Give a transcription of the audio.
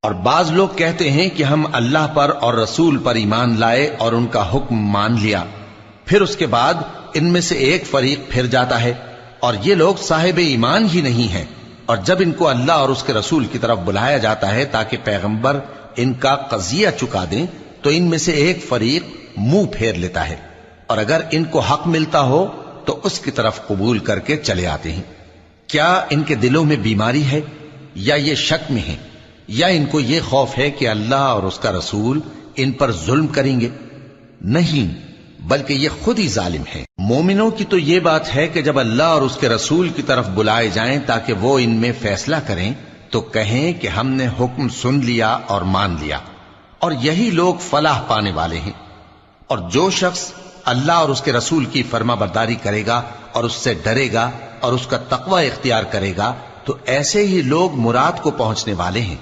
اور بعض لوگ کہتے ہیں کہ ہم اللہ پر اور رسول پر ایمان لائے اور ان کا حکم مان لیا، پھر اس کے بعد ان میں سے ایک فریق پھر جاتا ہے، اور یہ لوگ صاحب ایمان ہی نہیں ہیں، اور جب ان کو اللہ اور اس کے رسول کی طرف بلایا جاتا ہے تاکہ پیغمبر ان کا قضیہ چکا دیں تو ان میں سے ایک فریق منہ پھیر لیتا ہے، اور اگر ان کو حق ملتا ہو تو اس کی طرف قبول کر کے چلے آتے ہیں۔ کیا ان کے دلوں میں بیماری ہے یا یہ شک میں ہیں، یا ان کو یہ خوف ہے کہ اللہ اور اس کا رسول ان پر ظلم کریں گے؟ نہیں، بلکہ یہ خود ہی ظالم ہیں۔ مومنوں کی تو یہ بات ہے کہ جب اللہ اور اس کے رسول کی طرف بلائے جائیں تاکہ وہ ان میں فیصلہ کریں تو کہیں کہ ہم نے حکم سن لیا اور مان لیا، اور یہی لوگ فلاح پانے والے ہیں۔ اور جو شخص اللہ اور اس کے رسول کی فرما برداری کرے گا اور اس سے ڈرے گا اور اس کا تقوی اختیار کرے گا تو ایسے ہی لوگ مراد کو پہنچنے والے ہیں۔